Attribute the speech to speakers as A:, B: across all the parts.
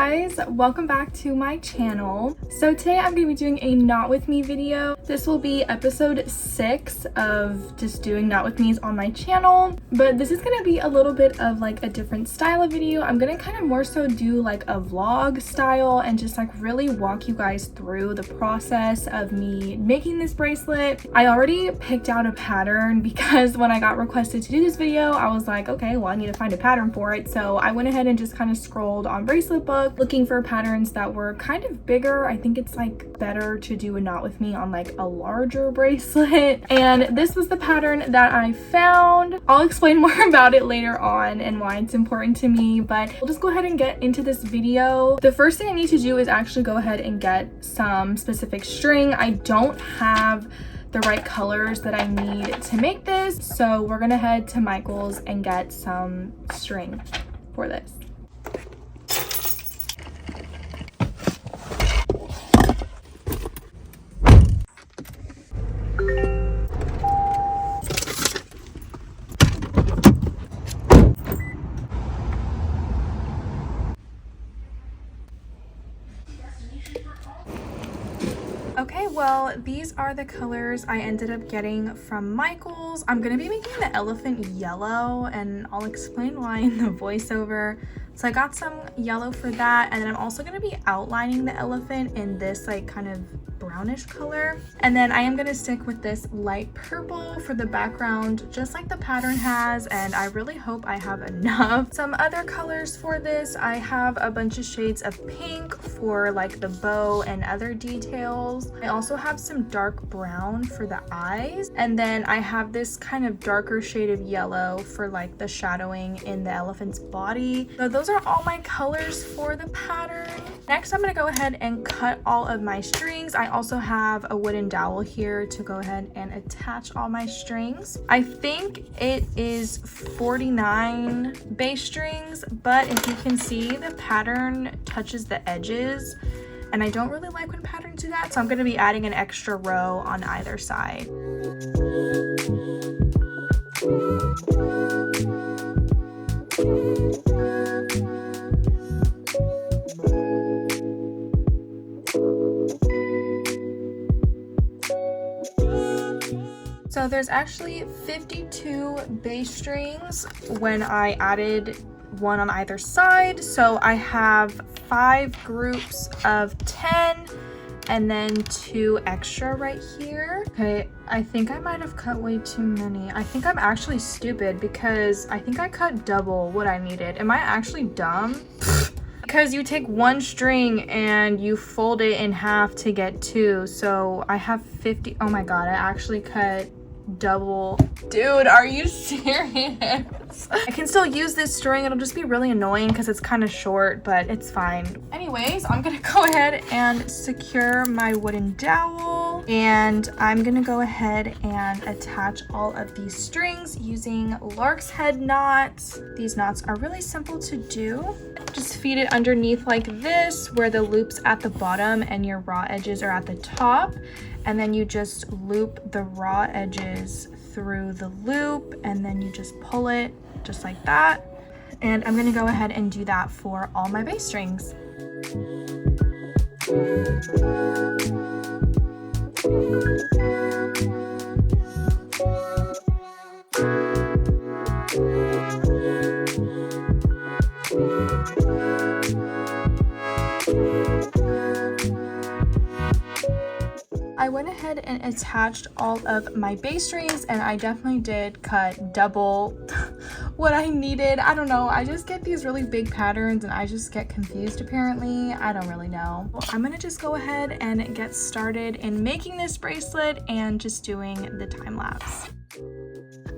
A: guys, welcome back to my channel. So today I'm going to be doing a Not With Me video. This will be episode 6 of just doing Not With Me's on my channel, but this is going to be a little bit of like a different style of video. I'm going to kind of more so do like a vlog style and just like really walk you guys through the process of me making this bracelet. I already picked out a pattern because when I got requested to do this video, I was like, okay, well I need to find a pattern for it. So I went ahead and just kind of scrolled on Bracelet Book looking for patterns that were kind of bigger. I think it's like better to do a Not With Me on like a larger bracelet, and this was the pattern that I found. I'll explain more about it later on and why it's important to me, but we'll just go ahead and get into this video. The first thing I need to do is actually go ahead and get some specific string. I don't have the right colors that I need to make this, so we're gonna head to Michael's and get some string for this. Okay, well, these are the colors I ended up getting from Michael's. I'm gonna be making the elephant yellow, and I'll explain why in the voiceover. So I got some yellow for that, and then I'm also gonna be outlining the elephant in this like kind of brownish color. And then I am gonna stick with this light purple for the background, just like the pattern has, and I really hope I have enough. Some other colors for this, I have a bunch of shades of pink for like the bow and other details. I also have some dark brown for the eyes, and then I have this kind of darker shade of yellow for like the shadowing in the elephant's body. So those are all my colors for the pattern. Next, I'm gonna go ahead and cut all of my strings. I also have a wooden dowel here to go ahead and attach all my strings. I think it is 49 bass strings, but if you can see, the pattern touches the edges, and I don't really like when patterns do that, so I'm going to be adding an extra row on either side. So there's actually 52 bass strings when I added one on either side. So I have 5 groups of 10 and then 2 extra right here. Okay, I think I might have cut way too many. I think I'm actually stupid because I think I cut double what I needed. Am I actually dumb? Because you take 1 string and you fold it in half to get 2. So I have 50. Oh my god, I actually cut double. Dude, are you serious? I can still use this string. It'll just be really annoying because it's kind of short, but it's fine. Anyways, I'm gonna go ahead and secure my wooden dowel, and I'm gonna go ahead and attach all of these strings using lark's head knots. These knots are really simple to do. Just feed it underneath like this, where the loop's at the bottom and your raw edges are at the top. And then you just loop the raw edges through the loop, and then you just pull it just like that. And I'm gonna go ahead and do that for all my bass strings. I went ahead and attached all of my bass strings, and I definitely did cut double what I needed. I don't know, I just get these really big patterns and I just get confused apparently. I don't really know. Well, I'm gonna just go ahead and get started in making this bracelet and just doing the time lapse.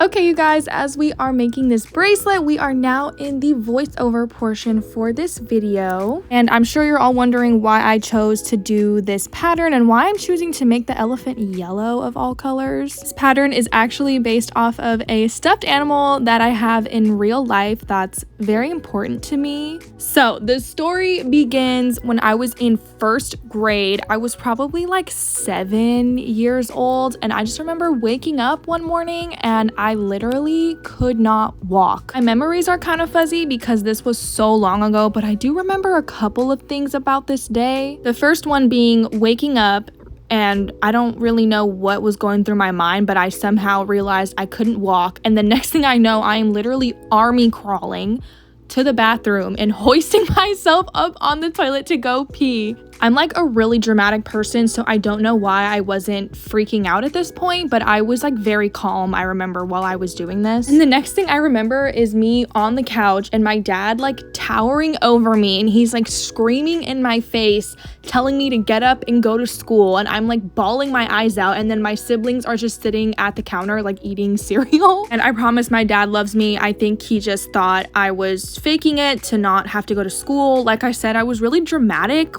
A: Okay, you guys, as we are making this bracelet, we are now in the voiceover portion for this video. And I'm sure you're all wondering why I chose to do this pattern and why I'm choosing to make the elephant yellow of all colors. This pattern is actually based off of a stuffed animal that I have in real life that's very important to me. So the story begins when I was in 1st grade. I was probably like 7 years old, and I just remember waking up one morning and I I literally could not walk. My memories are kind of fuzzy because this was so long ago, but I do remember a couple of things about this day. The first one being waking up, and I don't really know what was going through my mind, but I somehow realized I couldn't walk. And the next thing I know, I am literally army crawling to the bathroom and hoisting myself up on the toilet to go pee. I'm like a really dramatic person, so I don't know why I wasn't freaking out at this point, but I was like very calm, I remember, while I was doing this. And the next thing I remember is me on the couch and my dad like towering over me, and he's like screaming in my face, telling me to get up and go to school, and I'm like bawling my eyes out, and then my siblings are just sitting at the counter like eating cereal. And I promise my dad loves me. I think he just thought I was faking it to not have to go to school. Like I said, I was really dramatic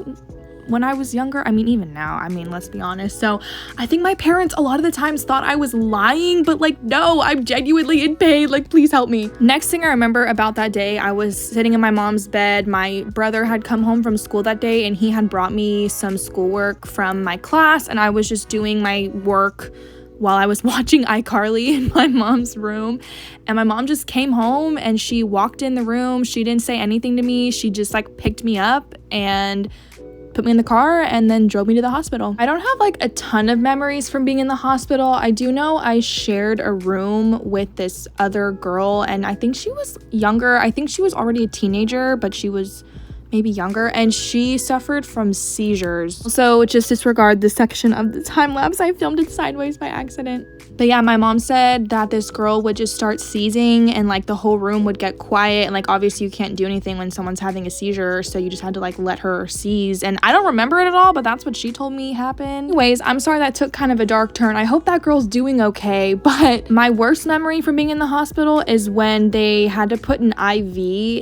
A: when I was younger. I mean, even now, I mean, let's be honest. So I think my parents a lot of the times thought I was lying, but like, no, I'm genuinely in pain. Like, please help me. Next thing I remember about that day, I was sitting in my mom's bed. My brother had come home from school that day, and he had brought me some schoolwork from my class, and I was just doing my work while I was watching iCarly in my mom's room. And my mom just came home and she walked in the room. She didn't say anything to me. She just like picked me up and put me in the car and then drove me to the hospital. I don't have like a ton of memories from being in the hospital. I do know I shared a room with this other girl, and I think she was younger. I think she was already a teenager, but she was maybe younger, and she suffered from seizures. So just disregard this section of the time lapse. I filmed it sideways by accident. But yeah, my mom said that this girl would just start seizing and like the whole room would get quiet, and like obviously you can't do anything when someone's having a seizure, so you just had to like let her seize. And I don't remember it at all, but that's what she told me happened. Anyways, I'm sorry that took kind of a dark turn. I hope that girl's doing okay. But my worst memory from being in the hospital is when they had to put an IV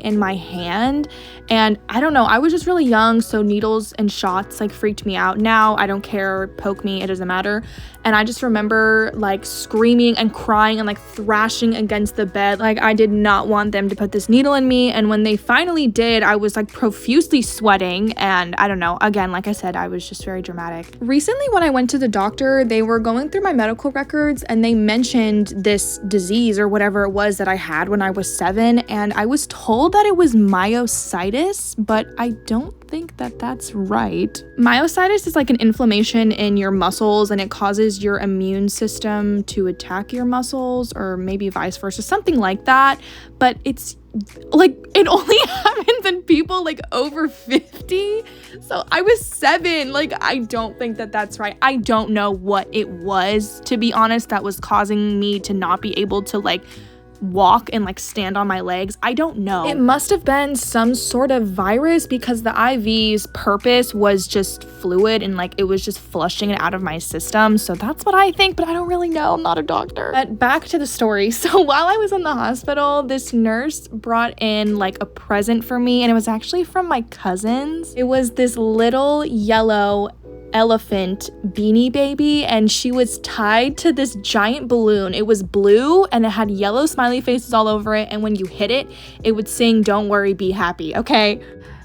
A: in my hand, and I don't know, I was just really young, so needles and shots like freaked me out. Now I don't care, poke me, it doesn't matter. And I just remember like screaming and crying and like thrashing against the bed. Like I did not want them to put this needle in me. And when they finally did, I was like profusely sweating. And I don't know, again, like I said, I was just very dramatic. Recently, when I went to the doctor, they were going through my medical records and they mentioned this disease or whatever it was that I had when I was 7. And I was told that it was myositis, but I don't think that that's right. Myositis is like an inflammation in your muscles, and it causes your immune system to attack your muscles, or maybe vice versa, something like that. But it's like, it only happens in people like over 50. So I was 7. Like, I don't think that that's right. I don't know what it was, to be honest, that was causing me to not be able to like walk and like stand on my legs. I don't know. It must have been some sort of virus, because the IV's purpose was just fluid and like it was just flushing it out of my system. So that's what I think, but I don't really know. I'm not a doctor. But back to the story. So while I was in the hospital, this nurse brought in like a present for me, and it was actually from my cousins. It was this little yellow elephant beanie baby, and she was tied to this giant balloon. It was blue and it had yellow smiley faces all over it, and when you hit it, it would sing "Don't worry, be happy." Okay,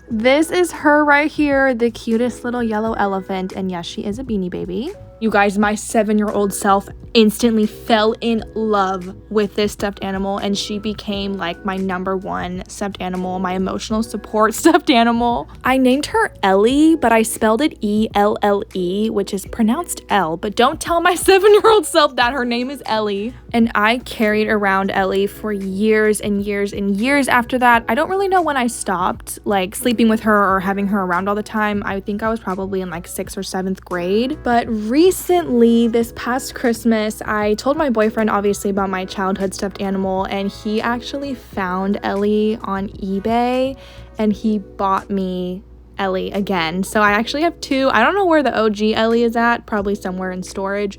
A: this is her right here, the cutest little yellow elephant, and yes, she is a beanie baby. You guys, my 7-year-old self instantly fell in love with this stuffed animal, and she became like my #1 stuffed animal, my emotional support stuffed animal. I named her Ellie, but I spelled it E-L-L-E, which is pronounced L, but don't tell my 7-year-old self that her name is Ellie. And I carried around Ellie for years and years and years after that. I don't really know when I stopped like sleeping with her or having her around all the time. I think I was probably in like 6th or 7th grade. But recently, this past Christmas, I told my boyfriend obviously about my childhood stuffed animal, and he actually found Ellie on eBay and he bought me Ellie again. So I actually have 2. I don't know where the OG Ellie is at, probably somewhere in storage,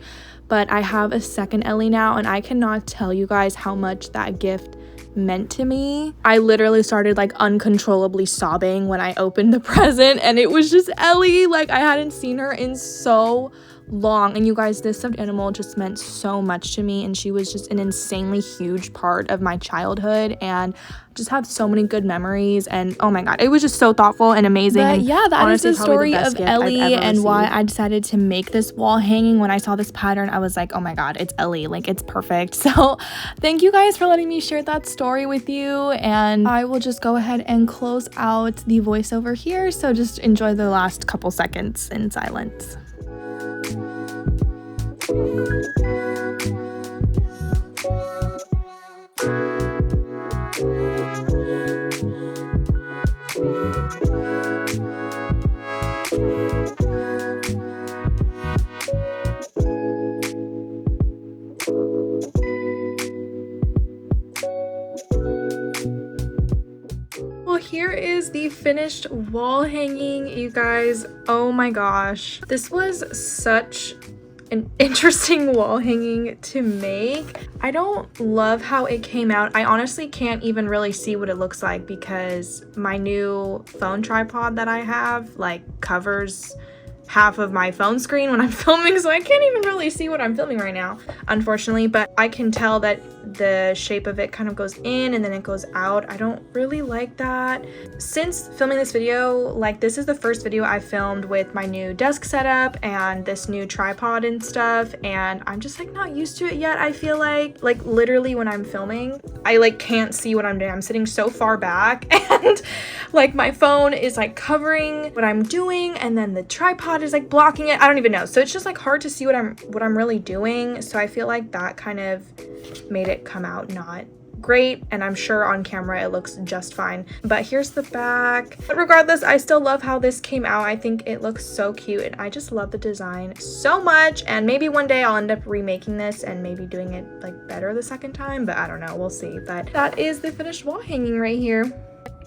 A: but I have a second Ellie now, and I cannot tell you guys how much that gift meant to me. I literally started like uncontrollably sobbing when I opened the present, and it was just Ellie. Like, I hadn't seen her in so long. And you guys, this stuffed animal just meant so much to me, and she was just an insanely huge part of my childhood, and just have so many good memories. And oh my god, it was just so thoughtful and amazing. But
B: and
A: yeah, that is the story of Ellie and why
B: received.
A: I decided to make this wall hanging. When I saw this pattern, I was like, oh my god, it's Ellie, like it's perfect. So thank you guys for letting me share that story with you, and I will just go ahead and close out the voiceover here, so just enjoy the last couple seconds in silence. Well, here is the finished wall hanging, you guys. Oh my gosh, this was such an interesting wall hanging to make. I don't love how it came out. I honestly can't even really see what it looks like because my new phone tripod that I have like covers half of my phone screen when I'm filming, so I can't even really see what I'm filming right now, unfortunately. But I can tell that the shape of it kind of goes in and then it goes out. I don't really like that. Since filming this video, like this is the first video I filmed with my new desk setup and this new tripod and stuff, and I'm just like not used to it yet. I feel like literally when I'm filming, I like can't see what I'm doing. I'm sitting so far back and like my phone is like covering what I'm doing, and then the tripod is like blocking it. I don't even know. So it's just like hard to see what I'm really doing. So I feel like that kind of made it come out not great, and I'm sure on camera it looks just fine. But here's the back. But regardless, I still love how this came out. I think it looks so cute, and I just love the design so much. And maybe one day I'll end up remaking this and maybe doing it like better the second time, but I don't know, we'll see. But that is the finished wall hanging right here.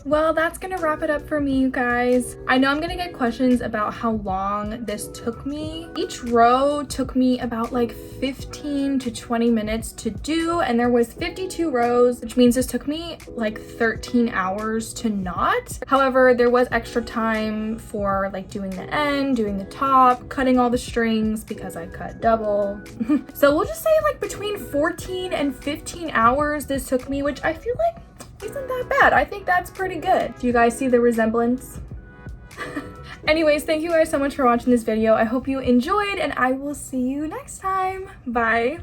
A: Well, that's gonna wrap it up for me, you guys. I know I'm gonna get questions about how long this took me. Each row took me about like 15 to 20 minutes to do, and there was 52 rows, which means this took me like 13 hours to knot. However, there was extra time for like doing the end, doing the top, cutting all the strings because I cut double. So we'll just say like between 14 and 15 hours this took me, which I feel like isn't that bad. I think that's pretty good. Do you guys see the resemblance? Anyways, thank you guys so much for watching this video. I hope you enjoyed, and I will see you next time. Bye.